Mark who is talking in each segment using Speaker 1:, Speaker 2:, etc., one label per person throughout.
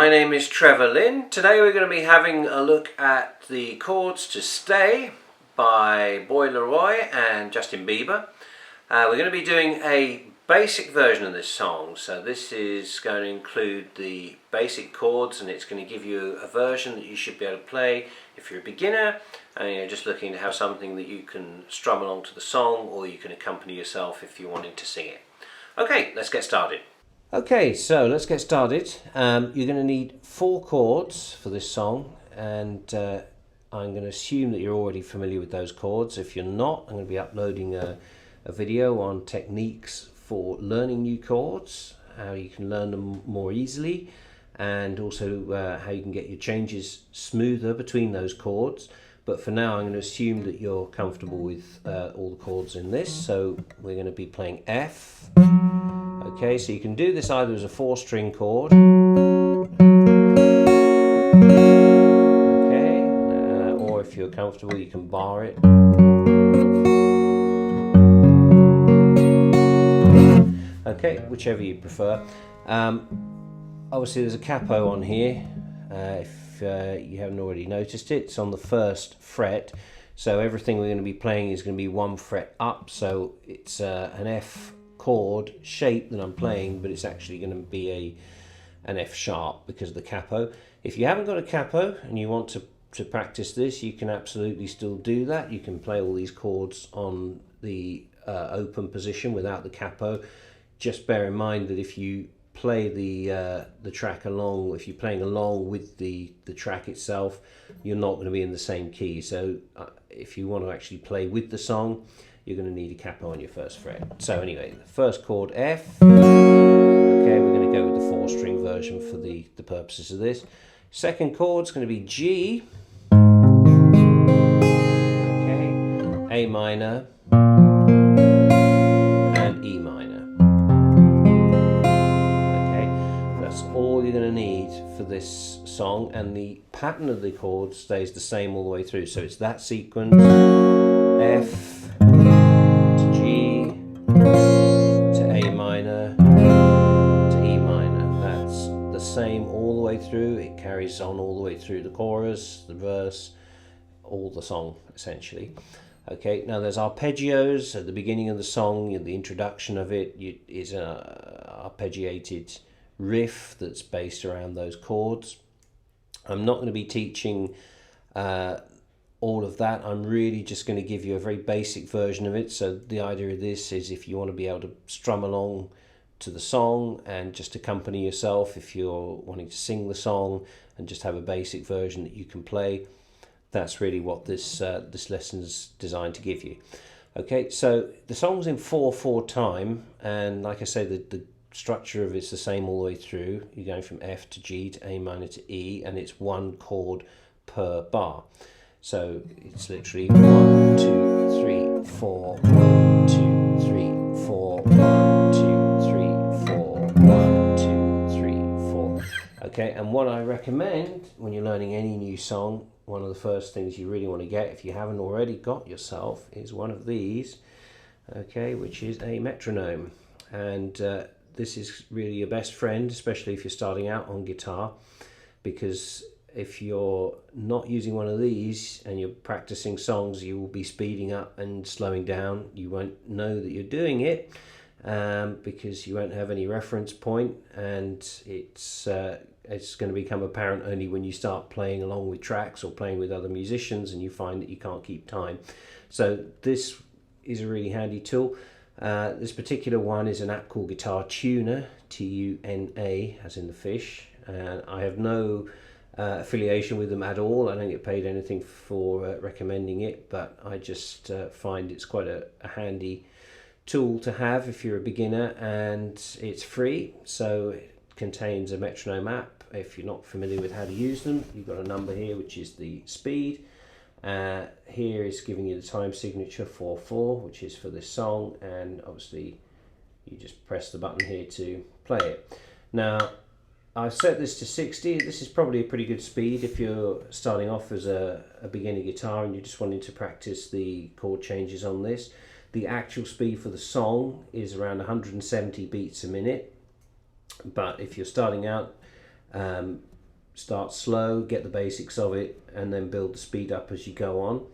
Speaker 1: My name is Trevor Lynn. Today we're going to be having a look at the chords to Stay by LAROI and Justin Bieber. We're going to be doing a basic version of this song, so this is going to include the basic chords, and it's going to give you a version that you should be able to play if you're a beginner and you're just looking to have something that you can strum along to the song, or you can accompany yourself if you're wanting to sing it. Okay, let's get started. Okay, so let's get started. You're going to need 4 chords for this song, and I'm going to assume that you're already familiar with those chords. If you're not, I'm going to be uploading a video on techniques for learning new chords, how you can learn them more easily, and also how you can get your changes smoother between those chords. But for now, I'm going to assume that you're comfortable with all the chords in this. So we're going to be playing F. Okay, so you can do this either as a 4-string chord, okay, or if you're comfortable, you can bar it. Okay, whichever you prefer. Obviously, there's a capo on here. If you haven't already noticed it, it's on the 1st fret. So everything we're going to be playing is going to be 1 fret up. So it's an F chord shape that I'm playing, but it's actually going to be an F sharp because of the capo. If you haven't got a capo and you want to practice this, you can absolutely still do that. You can play all these chords on the open position without the capo. Just bear in mind that if you play the track along, if you're playing along with the track itself, you're not going to be in the same key. So if you want to actually play with the song, you're going to need a capo on your 1st fret. So anyway, the 1st chord F. Okay, we're going to go with the 4-string version for the purposes of this. 2nd chord's going to be G. Okay, A minor and E minor. Okay, that's all you're going to need for this song, and the pattern of the chords stays the same all the way through. So it's that sequence: F to G to A minor to E minor. That's the same all the way through. It carries on all the way through the chorus, the verse, all the song essentially. Okay, now there's arpeggios at the beginning of the song. The introduction of it is an arpeggiated riff that's based around those chords. I'm not going to be teaching all of that. I'm really just going to give you a very basic version of it. So the idea of this is if you want to be able to strum along to the song and just accompany yourself, if you're wanting to sing the song and just have a basic version that you can play, that's really what this lesson's designed to give you. Okay, so the song's in 4/4 time, and like I say, the structure of it's the same all the way through. You're going from F to G to A minor to E, and it's 1 chord per bar. So it's literally 1, 2, 3, 4, 1, 2, 3, 4, 1, 2, 3, 4, 1, 2, 3, 4. Okay, and what I recommend when you're learning any new song, one of the first things you really want to get, if you haven't already got yourself, is one of these, okay, which is a metronome. And this is really your best friend, especially if you're starting out on guitar, because if you're not using one of these and you're practicing songs, you will be speeding up and slowing down. You won't know that you're doing it because you won't have any reference point, and it's going to become apparent only when you start playing along with tracks or playing with other musicians and you find that you can't keep time. So this is a really handy tool. This particular one is an app called Guitar Tuner, Tuna, as in the fish. I have no affiliation with them at all. I don't get paid anything for recommending it, but I just find it's quite a handy tool to have if you're a beginner, and it's free. So it contains a metronome app. If you're not familiar with how to use them, you've got a number here which is the speed. Here is giving you the time signature 4/4, which is for this song, and obviously you just press the button here to play it. Now I've set this to 60. This is probably a pretty good speed if you're starting off as a beginner guitar and you're just wanting to practice the chord changes on this. The actual speed for the song is around 170 beats a minute, but if you're starting out start slow, get the basics of it, and then build the speed up as you go on.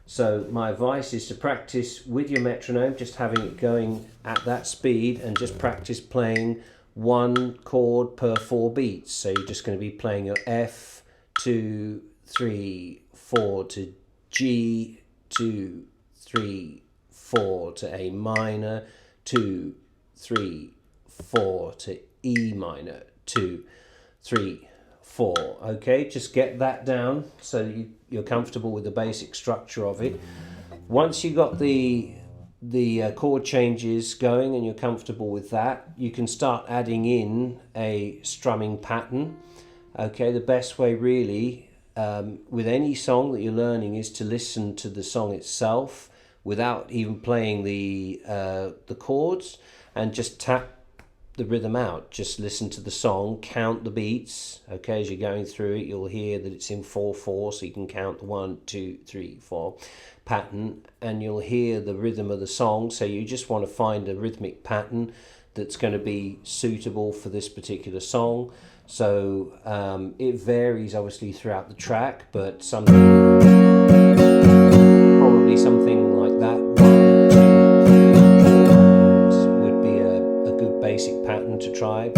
Speaker 1: So my advice is to practice with your metronome, just having it going at that speed, and just practice playing one chord per 4 beats. So you're just going to be playing your F, 2, 3, 4 to G, 2, 3, 4 to A minor, 2, 3, 4 to E minor, 2, 3, 4. Okay, just get that down so you're comfortable with the basic structure of it. Once you got the chord changes going and you're comfortable with that, you can start adding in a strumming pattern. Okay, the best way really with any song that you're learning is to listen to the song itself without even playing the chords, and just tap the rhythm out. Just listen to the song, count the beats. Okay, as you're going through it, you'll hear that it's in 4/4, so you can count the 1, 2, 3, 4 pattern, and you'll hear the rhythm of the song. So you just want to find a rhythmic pattern that's going to be suitable for this particular song. So it varies obviously throughout the track, but probably something like that, 1, 2, 3, 4 would be a good basic pattern to try.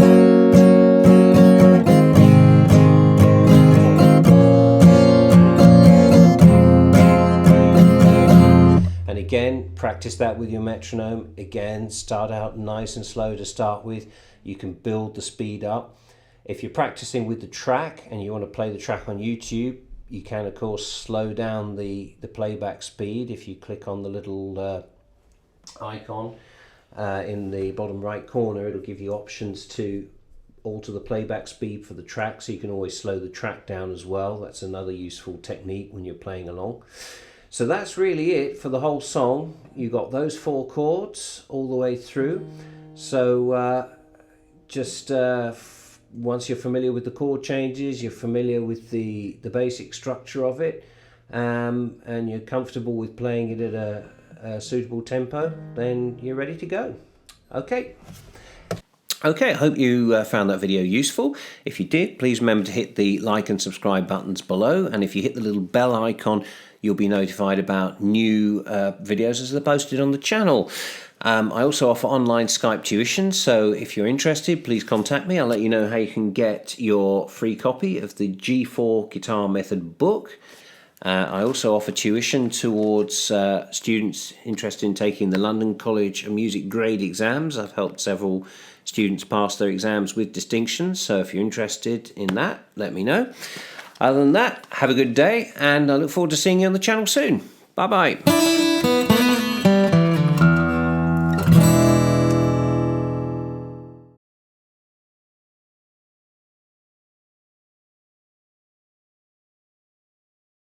Speaker 1: And again, practice that with your metronome. Again, start out nice and slow to start with. You can build the speed up. If you're practicing with the track and you want to play the track on YouTube, you can of course slow down the playback speed. If you click on the little icon in the bottom right corner, it'll give you options to alter the playback speed for the track, so you can always slow the track down as well. That's another useful technique when you're playing along. So that's really it for the whole song. You got those 4 chords all the way through. So once you're familiar with the chord changes, you're familiar with the basic structure of it, and you're comfortable with playing it at a suitable tempo, then you're ready to go. Okay, I hope you found that video useful. If you did, please remember to hit the like and subscribe buttons below, and if you hit the little bell icon, you'll be notified about new videos as they're posted on the channel. I also offer online Skype tuition, so if you're interested, please contact me. I'll let you know how you can get your free copy of the G4 Guitar Method book. I also offer tuition towards students interested in taking the London College of Music grade exams. I've helped several students pass their exams with distinction, so if you're interested in that, let me know. Other than that, have a good day, and I look forward to seeing you on the channel soon. Bye-bye.